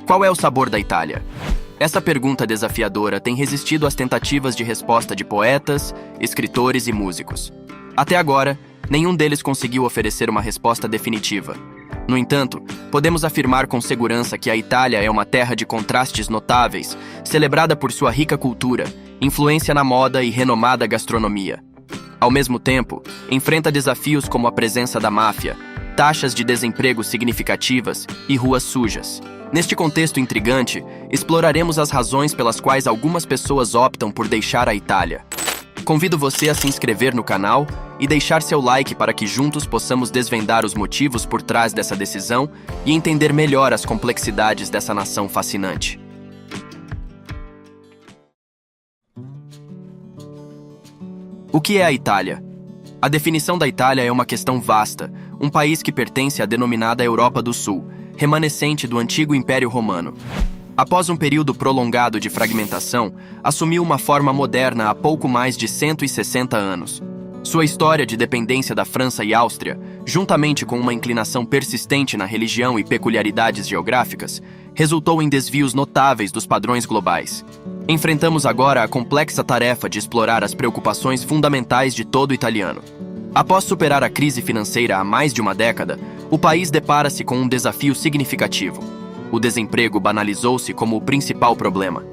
Qual é o sabor da Itália? Essa pergunta desafiadora tem resistido às tentativas de resposta de poetas, escritores e músicos. Até agora, nenhum deles conseguiu oferecer uma resposta definitiva. No entanto, podemos afirmar com segurança que a Itália é uma terra de contrastes notáveis, celebrada por sua rica cultura, influência na moda e renomada gastronomia. Ao mesmo tempo, enfrenta desafios como a presença da máfia, taxas de desemprego significativas e ruas sujas. Neste contexto intrigante, exploraremos as razões pelas quais algumas pessoas optam por deixar a Itália. Convido você a se inscrever no canal e deixar seu like para que juntos possamos desvendar os motivos por trás dessa decisão e entender melhor as complexidades dessa nação fascinante. O que é a Itália? A definição da Itália é uma questão vasta, um país que pertence à denominada Europa do Sul, remanescente do antigo Império Romano. Após um período prolongado de fragmentação, assumiu uma forma moderna há pouco mais de 160 anos. Sua história de dependência da França e Áustria, juntamente com uma inclinação persistente na religião e peculiaridades geográficas, resultou em desvios notáveis dos padrões globais. Enfrentamos agora a complexa tarefa de explorar as preocupações fundamentais de todo italiano. Após superar a crise financeira há mais de uma década, o país depara-se com um desafio significativo. O desemprego banalizou-se como o principal problema.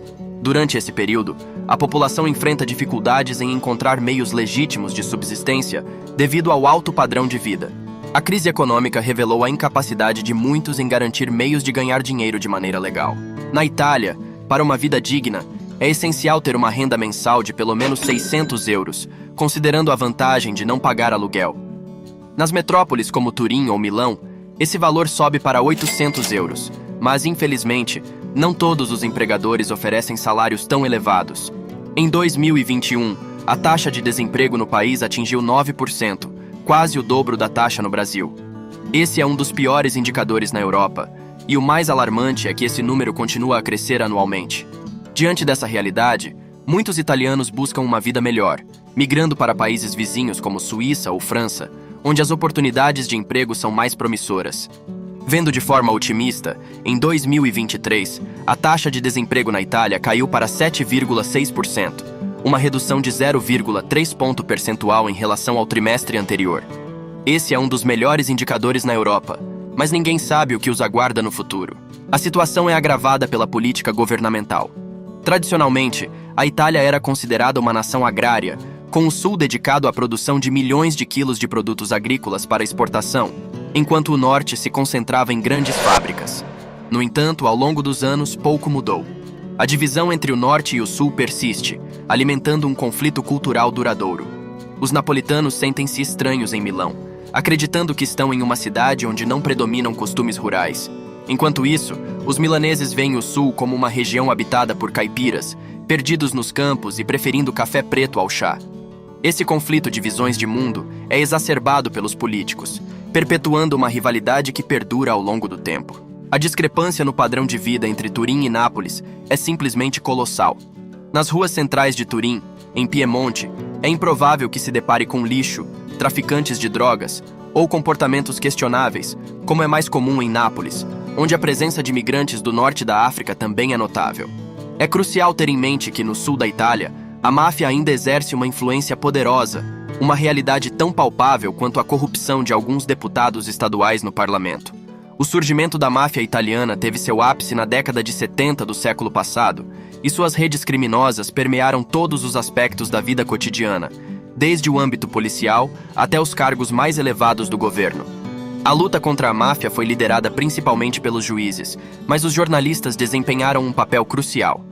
Durante esse período, a população enfrenta dificuldades em encontrar meios legítimos de subsistência devido ao alto padrão de vida. A crise econômica revelou a incapacidade de muitos em garantir meios de ganhar dinheiro de maneira legal. Na Itália, para uma vida digna, é essencial ter uma renda mensal de pelo menos 600 euros, considerando a vantagem de não pagar aluguel. Nas metrópoles como Turim ou Milão, esse valor sobe para 800 euros, mas, infelizmente, não todos os empregadores oferecem salários tão elevados. Em 2021, a taxa de desemprego no país atingiu 9%, quase o dobro da taxa no Brasil. Esse é um dos piores indicadores na Europa, e o mais alarmante é que esse número continua a crescer anualmente. Diante dessa realidade, muitos italianos buscam uma vida melhor, migrando para países vizinhos como Suíça ou França, onde as oportunidades de emprego são mais promissoras. Vendo de forma otimista, em 2023, a taxa de desemprego na Itália caiu para 7,6%, uma redução de 0,3 ponto percentual em relação ao trimestre anterior. Esse é um dos melhores indicadores na Europa, mas ninguém sabe o que os aguarda no futuro. A situação é agravada pela política governamental. Tradicionalmente, a Itália era considerada uma nação agrária, com o sul dedicado à produção de milhões de quilos de produtos agrícolas para exportação, enquanto o norte se concentrava em grandes fábricas. No entanto, ao longo dos anos, pouco mudou. A divisão entre o norte e o sul persiste, alimentando um conflito cultural duradouro. Os napolitanos sentem-se estranhos em Milão, acreditando que estão em uma cidade onde não predominam costumes rurais. Enquanto isso, os milaneses veem o sul como uma região habitada por caipiras, perdidos nos campos e preferindo café preto ao chá. Esse conflito de visões de mundo é exacerbado pelos políticos, perpetuando uma rivalidade que perdura ao longo do tempo. A discrepância no padrão de vida entre Turim e Nápoles é simplesmente colossal. Nas ruas centrais de Turim, em Piemonte, é improvável que se depare com lixo, traficantes de drogas ou comportamentos questionáveis, como é mais comum em Nápoles, onde a presença de imigrantes do norte da África também é notável. É crucial ter em mente que no sul da Itália, a máfia ainda exerce uma influência poderosa, uma realidade tão palpável quanto a corrupção de alguns deputados estaduais no parlamento. O surgimento da máfia italiana teve seu ápice na década de 70 do século passado, e suas redes criminosas permearam todos os aspectos da vida cotidiana, desde o âmbito policial até os cargos mais elevados do governo. A luta contra a máfia foi liderada principalmente pelos juízes, mas os jornalistas desempenharam um papel crucial.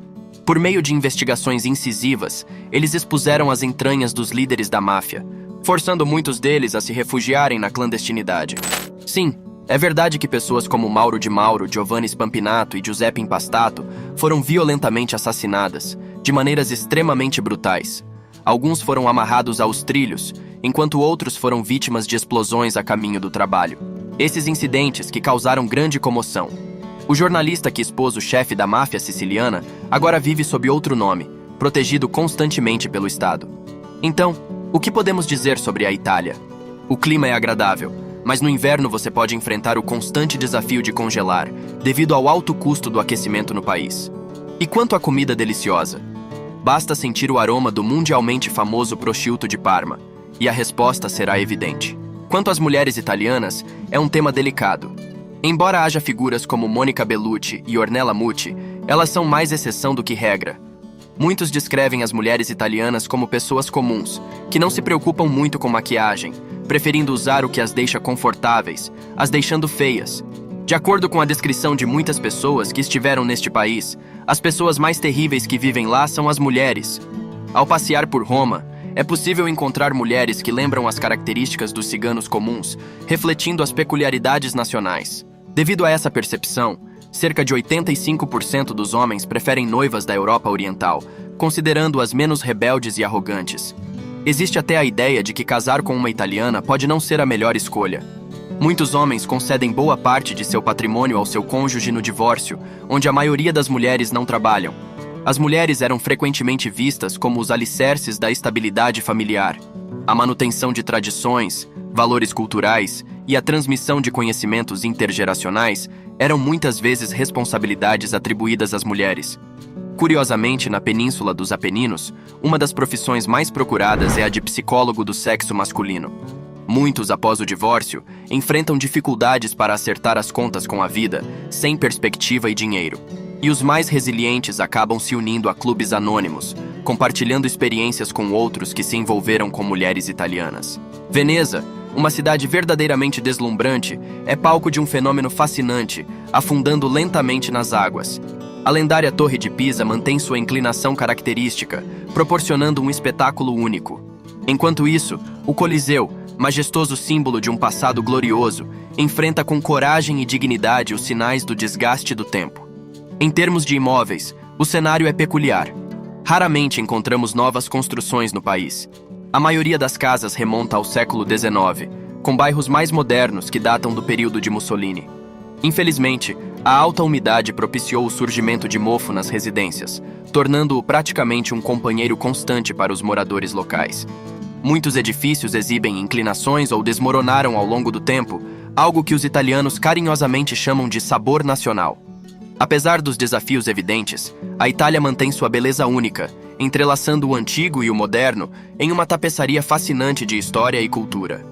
Por meio de investigações incisivas, eles expuseram as entranhas dos líderes da máfia, forçando muitos deles a se refugiarem na clandestinidade. Sim, é verdade que pessoas como Mauro Di Mauro, Giovanni Spampinato e Giuseppe Impastato foram violentamente assassinadas, de maneiras extremamente brutais. Alguns foram amarrados aos trilhos, enquanto outros foram vítimas de explosões a caminho do trabalho. Esses incidentes que causaram grande comoção. O jornalista que expôs o chefe da máfia siciliana agora vive sob outro nome, protegido constantemente pelo Estado. Então, o que podemos dizer sobre a Itália? O clima é agradável. mas no inverno você pode enfrentar o constante desafio de congelar, devido ao alto custo do aquecimento no país. E quanto à comida deliciosa? Basta sentir o aroma do mundialmente famoso prosciutto de Parma, e a resposta será evidente. Quanto às mulheres italianas, é um tema delicado. Embora haja figuras como Monica Bellucci e Ornella Muti, elas são mais exceção do que regra. Muitos descrevem as mulheres italianas como pessoas comuns, que não se preocupam muito com maquiagem, preferindo usar o que as deixa confortáveis, as deixando feias. De acordo com a descrição de muitas pessoas que estiveram neste país, as pessoas mais terríveis que vivem lá são as mulheres. Ao passear por Roma, é possível encontrar mulheres que lembram as características dos ciganos comuns, refletindo as peculiaridades nacionais. Devido a essa percepção, cerca de 85% dos homens preferem noivas da Europa Oriental, considerando-as menos rebeldes e arrogantes. Existe até a ideia de que casar com uma italiana pode não ser a melhor escolha. Muitos homens concedem boa parte de seu patrimônio ao seu cônjuge no divórcio, onde a maioria das mulheres não trabalham. As mulheres eram frequentemente vistas como os alicerces da estabilidade familiar. A manutenção de tradições, valores culturais e a transmissão de conhecimentos intergeracionais eram muitas vezes responsabilidades atribuídas às mulheres. Curiosamente, na Península dos Apeninos, uma das profissões mais procuradas é a de psicólogo do sexo masculino. Muitos, após o divórcio, enfrentam dificuldades para acertar as contas com a vida, sem perspectiva e dinheiro. E os mais resilientes acabam se unindo a clubes anônimos, compartilhando experiências com outros que se envolveram com mulheres italianas. Veneza, uma cidade verdadeiramente deslumbrante, é palco de um fenômeno fascinante, afundando lentamente nas águas. A lendária Torre de Pisa mantém sua inclinação característica, proporcionando um espetáculo único. Enquanto isso, o Coliseu, majestoso símbolo de um passado glorioso, enfrenta com coragem e dignidade os sinais do desgaste do tempo. Em termos de imóveis, o cenário é peculiar. Raramente encontramos novas construções no país. A maioria das casas remonta ao século XIX, com bairros mais modernos que datam do período de Mussolini. Infelizmente, a alta umidade propiciou o surgimento de mofo nas residências, tornando-o praticamente um companheiro constante para os moradores locais. Muitos edifícios exibem inclinações ou desmoronaram ao longo do tempo, algo que os italianos carinhosamente chamam de sabor nacional. Apesar dos desafios evidentes, a Itália mantém sua beleza única, entrelaçando o antigo e o moderno em uma tapeçaria fascinante de história e cultura.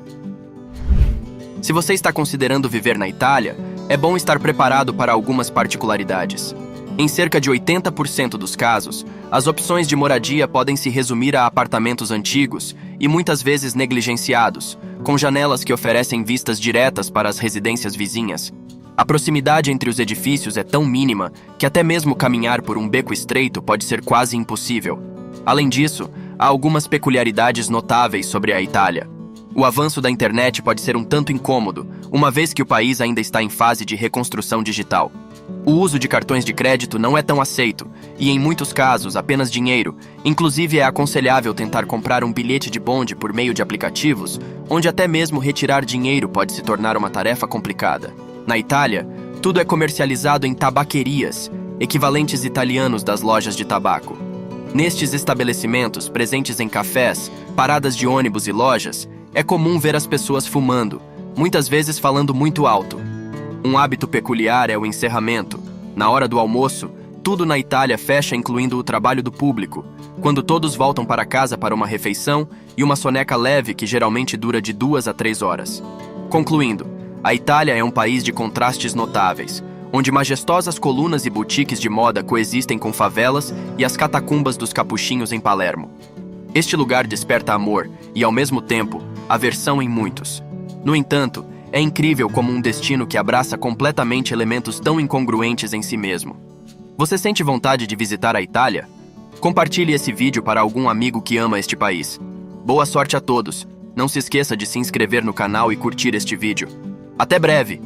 Se você está considerando viver na Itália, é bom estar preparado para algumas particularidades. Em cerca de 80% dos casos, as opções de moradia podem se resumir a apartamentos antigos e muitas vezes negligenciados, com janelas que oferecem vistas diretas para as residências vizinhas. A proximidade entre os edifícios é tão mínima que até mesmo caminhar por um beco estreito pode ser quase impossível. Além disso, há algumas peculiaridades notáveis sobre a Itália. O avanço da internet pode ser um tanto incômodo, uma vez que o país ainda está em fase de reconstrução digital. O uso de cartões de crédito não é tão aceito, e em muitos casos apenas dinheiro. Inclusive é aconselhável tentar comprar um bilhete de bonde por meio de aplicativos, onde até mesmo retirar dinheiro pode se tornar uma tarefa complicada. Na Itália, tudo é comercializado em tabaquerias, equivalentes italianos das lojas de tabaco. Nestes estabelecimentos, presentes em cafés, paradas de ônibus e lojas, é comum ver as pessoas fumando, muitas vezes falando muito alto. Um hábito peculiar é o encerramento. Na hora do almoço, tudo na Itália fecha, incluindo o trabalho do público, quando todos voltam para casa para uma refeição e uma soneca leve que geralmente dura de 2 a 3 horas. Concluindo, a Itália é um país de contrastes notáveis, onde majestosas colunas e boutiques de moda coexistem com favelas e as catacumbas dos capuchinhos em Palermo. Este lugar desperta amor e, ao mesmo tempo, aversão em muitos. No entanto, é incrível como um destino que abraça completamente elementos tão incongruentes em si mesmo. Você sente vontade de visitar a Itália? Compartilhe esse vídeo para algum amigo que ama este país. Boa sorte a todos! Não se esqueça de se inscrever no canal e curtir este vídeo. Até breve!